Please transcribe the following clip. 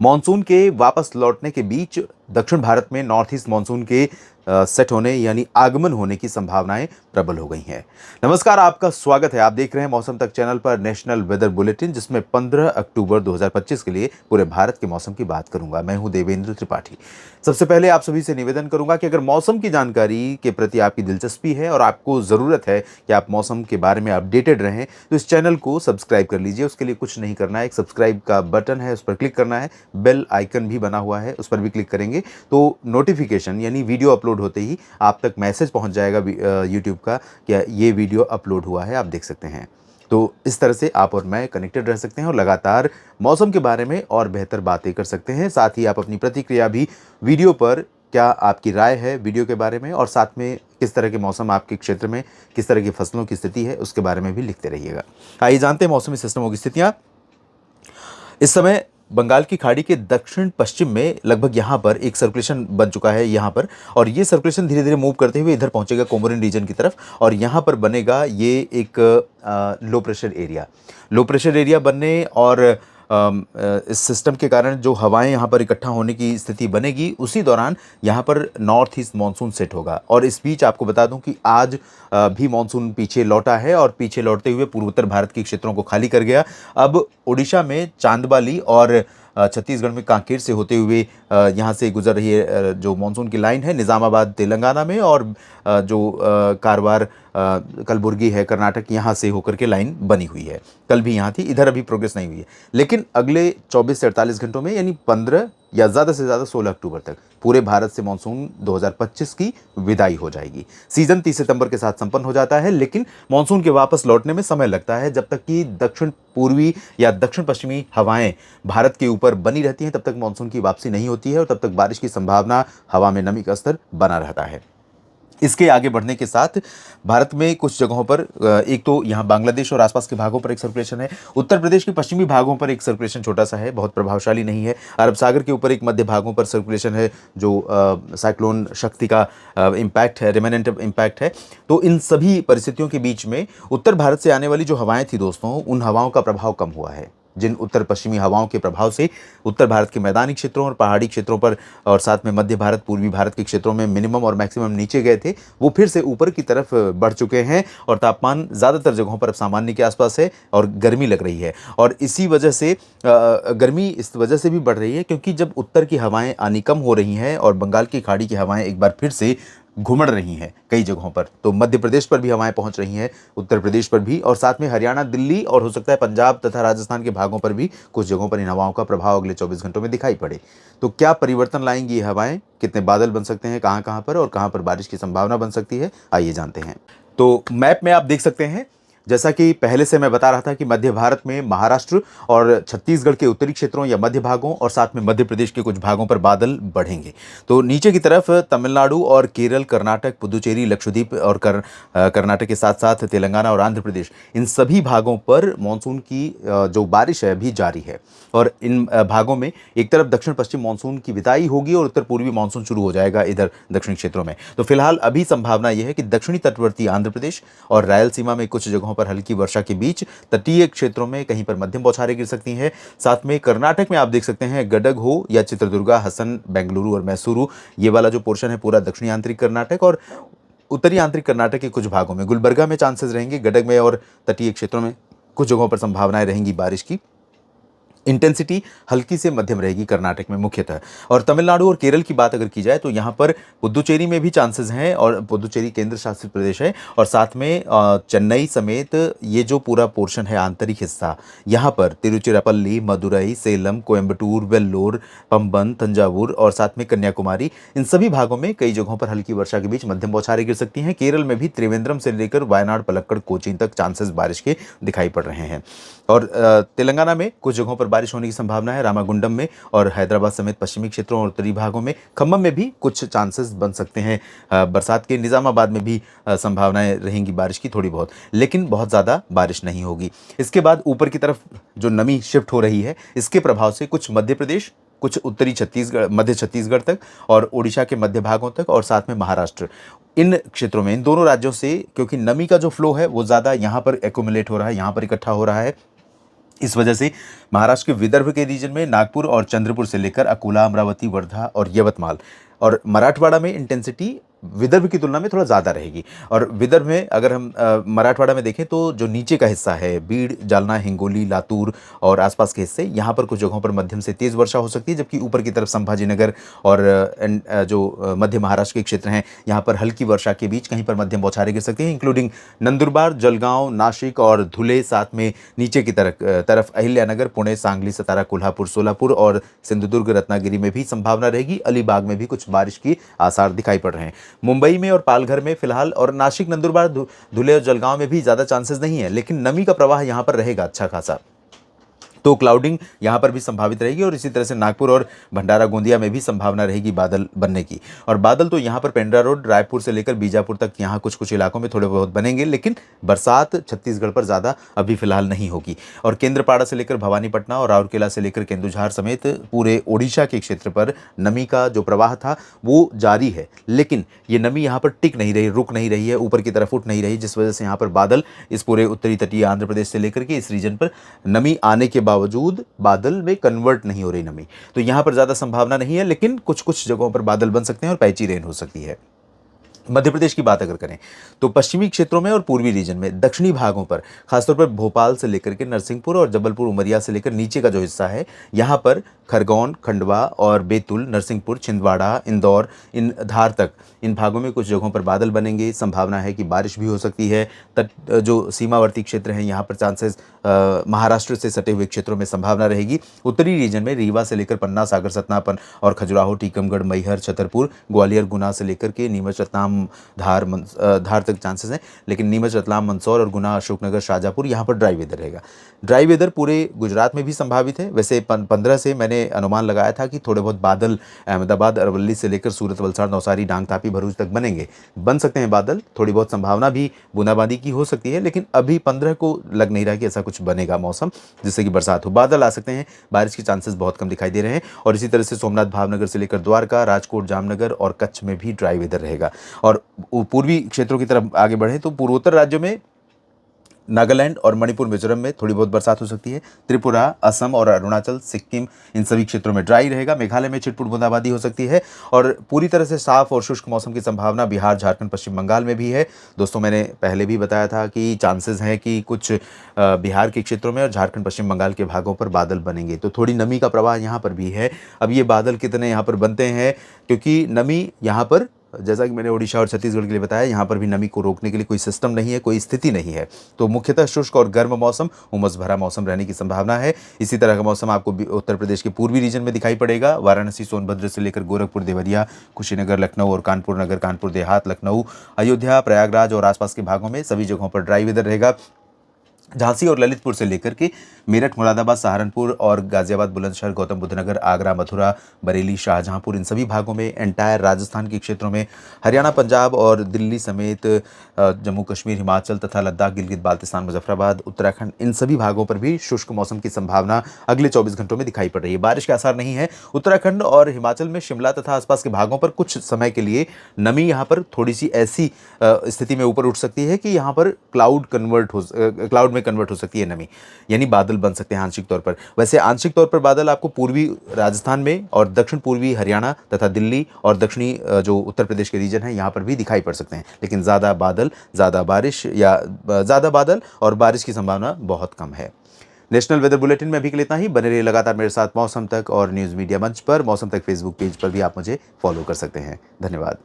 Monsoon के वापस लौटने के बीच दक्षिण भारत में नॉर्थ ईस्ट मानसून के सेट होने यानी आगमन होने की संभावनाएं प्रबल हो गई हैं। नमस्कार, आपका स्वागत है। आप देख रहे हैं मौसम तक चैनल पर नेशनल वेदर बुलेटिन, जिसमें 15 अक्टूबर 2025 के लिए पूरे भारत के मौसम की बात करूंगा। मैं हूं देवेंद्र त्रिपाठी। सबसे पहले आप सभी से निवेदन करूंगा कि अगर मौसम की जानकारी के प्रति आपकी दिलचस्पी है और आपको ज़रूरत है कि आप मौसम के बारे में अपडेटेड रहें, तो इस चैनल को सब्सक्राइब कर लीजिए। उसके लिए कुछ नहीं करना है, एक सब्सक्राइब का बटन है, उस पर क्लिक करना है। बेल आइकन भी बना हुआ है, उस पर भी क्लिक करेंगे तो नोटिफिकेशन यानी वीडियो अपलोड होते ही आप तक मैसेज पहुंच जाएगा यूट्यूब का कि ये वीडियो अपलोड हुआ है, आप देख सकते हैं। तो इस तरह से आप और मैं कनेक्टेड रह सकते हैं और लगातार मौसम के बारे में और बेहतर बातें कर सकते हैं। साथ ही आप अपनी प्रतिक्रिया भी वीडियो पर, क्या आपकी राय है वीडियो के बारे में, और साथ में किस तरह के मौसम आपके क्षेत्र में, किस तरह की फसलों की स्थिति है, उसके बारे में भी लिखते रहिएगा। आइए जानते हैं मौसमी सिस्टमों की स्थितियां। इस समय बंगाल की खाड़ी के दक्षिण पश्चिम में लगभग यहाँ पर एक सर्कुलेशन बन चुका है यहाँ पर, और ये सर्कुलेशन धीरे धीरे मूव करते हुए इधर पहुंचेगा कोमोरिन रीजन की तरफ, और यहाँ पर बनेगा ये एक low pressure area. Low pressure area बनने और इस सिस्टम के कारण जो हवाएं यहाँ पर इकट्ठा होने की स्थिति बनेगी, उसी दौरान यहाँ पर नॉर्थ ईस्ट मानसून सेट होगा। और इस बीच आपको बता दूं कि आज भी मानसून पीछे लौटा है और पीछे लौटते हुए पूर्वोत्तर भारत के क्षेत्रों को खाली कर गया। अब ओडिशा में चांदबाली और छत्तीसगढ़ में कांकेर से होते हुए यहाँ से गुजर रही है जो मानसून की लाइन है निज़ामाबाद तेलंगाना में, और जो कारवार कलबुर्गी है कर्नाटक, यहाँ से होकर के लाइन बनी हुई है। कल भी यहाँ थी, इधर अभी प्रोग्रेस नहीं हुई है। लेकिन अगले 24 से 48 घंटों में यानी 15 या ज़्यादा से ज़्यादा 16 अक्टूबर तक पूरे भारत से मानसून 2025 की विदाई हो जाएगी। सीजन 30 सितंबर के साथ संपन्न हो जाता है, लेकिन मानसून के वापस लौटने में समय लगता है। जब तक कि दक्षिण पूर्वी या दक्षिण पश्चिमी हवाएं भारत के ऊपर बनी रहती हैं, तब तक मानसून की वापसी नहीं होती है और तब तक बारिश की संभावना, हवा में नमी का स्तर बना रहता है। इसके आगे बढ़ने के साथ भारत में कुछ जगहों पर, एक तो यहाँ बांग्लादेश और आसपास के भागों पर एक सर्कुलेशन है। उत्तर प्रदेश के पश्चिमी भागों पर एक सर्कुलेशन छोटा सा है, बहुत प्रभावशाली नहीं है। अरब सागर के ऊपर एक मध्य भागों पर सर्कुलेशन है जो साइक्लोन शक्ति का इम्पैक्ट है, रिमेनेंट इम्पैक्ट है। तो इन सभी परिस्थितियों के बीच में उत्तर भारत से आने वाली जो हवाएं थी दोस्तों, उन हवाओं का प्रभाव कम हुआ है। जिन उत्तर पश्चिमी हवाओं के प्रभाव से उत्तर भारत के मैदानी क्षेत्रों और पहाड़ी क्षेत्रों पर, और साथ में मध्य भारत, पूर्वी भारत के क्षेत्रों में मिनिमम और मैक्सिमम नीचे गए थे, वो फिर से ऊपर की तरफ बढ़ चुके हैं और तापमान ज़्यादातर जगहों पर अब सामान्य के आसपास है और गर्मी लग रही है। और इसी वजह से गर्मी इस वजह से भी बढ़ रही है क्योंकि जब उत्तर की हवाएं आनी कम हो रही हैं और बंगाल की खाड़ी की हवाएं एक बार फिर से घुमड़ रही हैं कई जगहों पर, तो मध्य प्रदेश पर भी हवाएं पहुंच रही हैं, उत्तर प्रदेश पर भी, और साथ में हरियाणा, दिल्ली और हो सकता है पंजाब तथा राजस्थान के भागों पर भी कुछ जगहों पर इन हवाओं का प्रभाव अगले 24 घंटों में दिखाई पड़े। तो क्या परिवर्तन लाएंगी ये हवाएं, कितने बादल बन सकते हैं कहां कहां पर, और कहां पर बारिश की संभावना बन सकती है, आइए जानते हैं। तो मैप में आप देख सकते हैं, जैसा कि पहले से मैं बता रहा था कि मध्य भारत में महाराष्ट्र और छत्तीसगढ़ के उत्तरी क्षेत्रों या मध्य भागों और साथ में मध्य प्रदेश के कुछ भागों पर बादल बढ़ेंगे। तो नीचे की तरफ तमिलनाडु और केरल, कर्नाटक, पुदुचेरी, लक्षद्वीप और कर्नाटक के साथ साथ तेलंगाना और आंध्र प्रदेश, इन सभी भागों पर मानसून की जो बारिश है अभी जारी है। और इन भागों में एक तरफ दक्षिण पश्चिम मानसून की विदाई होगी और उत्तर पूर्वी मानसून शुरू हो जाएगा इधर दक्षिणी क्षेत्रों में। तो फिलहाल अभी संभावना यह है कि दक्षिणी तटवर्ती आंध्र प्रदेश और रायलसीमा में कुछ जगहों पर हल्की वर्षा के बीच तटीय क्षेत्रों में कहीं पर मध्यम बौछारें गिर सकती हैं। साथ में कर्नाटक में आप देख सकते हैं, गडग हो या चित्रदुर्गा, हसन, बेंगलुरु और मैसूरू, ये वाला जो पोर्शन है पूरा दक्षिणी आंतरिक कर्नाटक, और उत्तरी आंतरिक कर्नाटक के कुछ भागों में गुलबर्गा में चांसेस रहेंगे, गडग में और तटीय क्षेत्रों में कुछ जगहों पर संभावनाएं रहेंगी बारिश की। इंटेंसिटी हल्की से मध्यम रहेगी कर्नाटक में मुख्यतः। और तमिलनाडु और केरल की बात अगर की जाए तो यहाँ पर पुदुचेरी में भी चांसेस हैं, और पुदुचेरी केंद्र शासित प्रदेश है, और साथ में चेन्नई समेत ये जो पूरा पोर्शन है आंतरिक हिस्सा, यहाँ पर तिरुचिरापल्ली, मदुरई, सेलम, कोयम्बटूर, वेल्लोर, पंबन, तंजावुर और साथ में कन्याकुमारी, इन सभी भागों में कई जगहों पर हल्की वर्षा के बीच मध्यम बौछारें गिर सकती हैं। केरल में भी त्रिवेंद्रम से लेकर वायनाड, पलक्कड़, कोचीन तक चांसेस बारिश के दिखाई पड़ रहे हैं। और तेलंगाना में कुछ जगहों पर बारिश होने की संभावना है, रामागुंडम में और हैदराबाद समेत पश्चिमी क्षेत्रों और उत्तरी भागों में, खम्मम में भी कुछ चांसेस बन सकते हैं बरसात के। निज़ामाबाद में भी संभावनाएं रहेंगी बारिश की थोड़ी बहुत, लेकिन बहुत ज़्यादा बारिश नहीं होगी। इसके बाद ऊपर की तरफ जो नमी शिफ्ट हो रही है, इसके प्रभाव से कुछ मध्य प्रदेश, कुछ उत्तरी छत्तीसगढ़, मध्य छत्तीसगढ़ तक और ओडिशा के मध्य भागों तक और साथ में महाराष्ट्र, इन क्षेत्रों में, इन दोनों राज्यों से, क्योंकि नमी का जो फ्लो है वो ज़्यादा यहाँ पर एक्यूमुलेट हो रहा है, यहाँ पर इकट्ठा हो रहा है, इस वजह से महाराष्ट्र के विदर्भ के रीजन में नागपुर और चंद्रपुर से लेकर अकोला, अमरावती, वर्धा और यवतमाल और मराठवाड़ा में इंटेंसिटी विदर्भ की तुलना में थोड़ा ज़्यादा रहेगी। और विदर्भ में अगर हम मराठवाड़ा में देखें तो जो नीचे का हिस्सा है, बीड़, जालना, हिंगोली, लातूर और आसपास के हिस्से, यहाँ पर कुछ जगहों पर मध्यम से तेज़ वर्षा हो सकती है, जबकि ऊपर की तरफ संभाजीनगर और जो मध्य महाराष्ट्र के क्षेत्र हैं, यहाँ पर हल्की वर्षा के बीच कहीं पर मध्यम बौछारें गिर सकती हैं, इंक्लूडिंग नंदुरबार, जलगांव, नासिक और धुले, साथ में नीचे की तरफ अहिल्यानगर, पुणे, सांगली, सतारा, कोल्हापुर, सोलापुर और सिंधुदुर्ग, रत्नागिरी में भी संभावना रहेगी। अलीबाग में भी कुछ बारिश की आसार दिखाई पड़ रहे हैं। मुंबई में और पालघर में फिलहाल, और नासिक, नंदुरबार, धुले और जलगांव में भी ज़्यादा चांसेस नहीं है, लेकिन नमी का प्रवाह यहाँ पर रहेगा अच्छा खासा, तो क्लाउडिंग यहाँ पर भी संभावित रहेगी। और इसी तरह से नागपुर और भंडारा, गोंदिया में भी संभावना रहेगी बादल बनने की। और बादल तो यहाँ पर पेंड्रा रोड, रायपुर से लेकर बीजापुर तक यहाँ कुछ कुछ इलाकों में थोड़े बहुत बनेंगे, लेकिन बरसात छत्तीसगढ़ पर ज़्यादा अभी फिलहाल नहीं होगी। और केंद्रपाड़ा से लेकर भवानीपटना और राउरकेला से लेकर केंदुझार समेत पूरे ओडिशा के क्षेत्र पर नमी का जो प्रवाह था वो जारी है, लेकिन ये नमी यहाँ पर टिक नहीं रही, रुक नहीं रही है, ऊपर की तरफ उठ नहीं रही, जिस वजह से यहाँ पर बादल इस पूरे उत्तरी तटीय आंध्र प्रदेश से लेकर के इस रीजन पर नमी आने के बावजूद बादल में कन्वर्ट नहीं हो रही नमी, तो यहां पर ज्यादा संभावना नहीं है, लेकिन कुछ कुछ जगहों पर बादल बन सकते हैं और पैची रेन हो सकती है। मध्य प्रदेश की बात अगर करें तो पश्चिमी क्षेत्रों में और पूर्वी रीजन में दक्षिणी भागों पर, खासतौर पर भोपाल से लेकर के नरसिंहपुर और जबलपुर, उमरिया से लेकर नीचे का जो हिस्सा है, यहाँ पर खरगोन, खंडवा और बैतूल, नरसिंहपुर, छिंदवाड़ा, इंदौर, इन धार तक इन भागों में कुछ जगहों पर बादल बनेंगे। संभावना है कि बारिश भी हो सकती है। तट जो सीमावर्ती क्षेत्र हैं यहाँ पर चांसेस, महाराष्ट्र से सटे हुए क्षेत्रों में संभावना रहेगी। उत्तरी रीजन में रीवा से लेकर पन्ना, सागर, सतनापन और खजुराहो, टीकमगढ़, मैहर, छतरपुर, ग्वालियर, गुना से लेकर के नीमच, रतलाम, धार तक चांसेस हैं, लेकिन नीमच, रतलाम, मंदसौर और गुना, अशोकनगर, शाजापुर यहाँ पर ड्राई वेदर रहेगा। ड्राई वेदर पूरे गुजरात में भी संभावित है। वैसे 15 से मैंने अनुमान लगाया था कि थोड़े बहुत बादल अहमदाबाद, अरवली से लेकर सूरत, वलसाड़, नौसारी, डांग, तापी, भरूच तक बनेंगे, बन सकते हैं बादल। थोड़ी बहुत संभावना भी बूंदाबांदी की हो सकती है, लेकिन अभी 15 को लग नहीं रहा कि ऐसा कुछ बनेगा मौसम जिससे कि बरसात हो। बादल आ सकते हैं, बारिश के चांसेस बहुत कम दिखाई दे रहे हैं। और इसी तरह से सोमनाथ, भावनगर से लेकर द्वारका, राजकोट, जामनगर और कच्छ में भी ड्राई वेदर रहेगा। और पूर्वी क्षेत्रों की तरफ आगे बढ़े तो पूर्वोत्तर राज्यों में नागालैंड और मणिपुर, मिजोरम में थोड़ी बहुत बरसात हो सकती है। त्रिपुरा, असम और अरुणाचल, सिक्किम, इन सभी क्षेत्रों में ड्राई रहेगा। मेघालय में छिटपुट बूंदाबांदी हो सकती है। और पूरी तरह से साफ और शुष्क मौसम की संभावना बिहार, झारखंड, पश्चिम बंगाल में भी है। दोस्तों, मैंने पहले भी बताया था कि चांसेस हैं कि कुछ बिहार के क्षेत्रों में और झारखंड, पश्चिम बंगाल के भागों पर बादल बनेंगे, तो थोड़ी नमी का प्रवाह यहाँ पर भी है। अब ये बादल कितने यहाँ पर बनते हैं, क्योंकि नमी यहाँ पर, जैसा कि मैंने ओडिशा और छत्तीसगढ़ के लिए बताया, यहाँ पर भी नमी को रोकने के लिए कोई सिस्टम नहीं है, कोई स्थिति नहीं है। तो मुख्यतः शुष्क और गर्म मौसम, उमस भरा मौसम रहने की संभावना है। इसी तरह का मौसम आपको उत्तर प्रदेश के पूर्वी रीजन में दिखाई पड़ेगा। वाराणसी, सोनभद्र से लेकर गोरखपुर, देवरिया, कुशीनगर, लखनऊ और कानपुर नगर, कानपुर देहात, लखनऊ, अयोध्या, प्रयागराज और आसपास के भागों में सभी जगहों पर ड्राई वेदर रहेगा। झांसी और ललितपुर से लेकर के मेरठ, मुरादाबाद, सहारनपुर और गाजियाबाद, बुलंदशहर, गौतम बुद्ध नगर, आगरा, मथुरा, बरेली, शाहजहांपुर, इन सभी भागों में, एंटायर राजस्थान के क्षेत्रों में, हरियाणा, पंजाब और दिल्ली समेत जम्मू कश्मीर, हिमाचल तथा लद्दाख, गिलगित बाल्तिस्तान, मुजफ्फराबाद, उत्तराखंड, इन सभी भागों पर भी शुष्क मौसम की संभावना अगले 24 घंटों में दिखाई पड़ रही है। बारिश के आसार नहीं है। उत्तराखंड और हिमाचल में शिमला तथा आसपास के भागों पर कुछ समय के लिए नमी यहाँ पर थोड़ी सी ऐसी स्थिति में ऊपर उठ सकती है कि यहाँ पर क्लाउड में कन्वर्ट हो सकती है नमी, यानी बादल बन सकते हैं आंशिक तौर पर। वैसे आंशिक तौर पर बादल आपको पूर्वी राजस्थान में और दक्षिण पूर्वी हरियाणा तथा दिल्ली और दक्षिणी जो उत्तर प्रदेश के रीजन है यहाँ पर भी दिखाई पड़ सकते हैं, लेकिन ज़्यादा बादल, ज़्यादा बारिश या ज़्यादा बादल और बारिश की संभावना बहुत कम है। नेशनल वेदर बुलेटिन में अभी के लिए इतना ही। बने रहिए लगातार मेरे साथ मौसम तक और न्यूज़ मीडिया मंच पर। मौसम तक फेसबुक पेज पर भी आप मुझे फॉलो कर सकते हैं। धन्यवाद।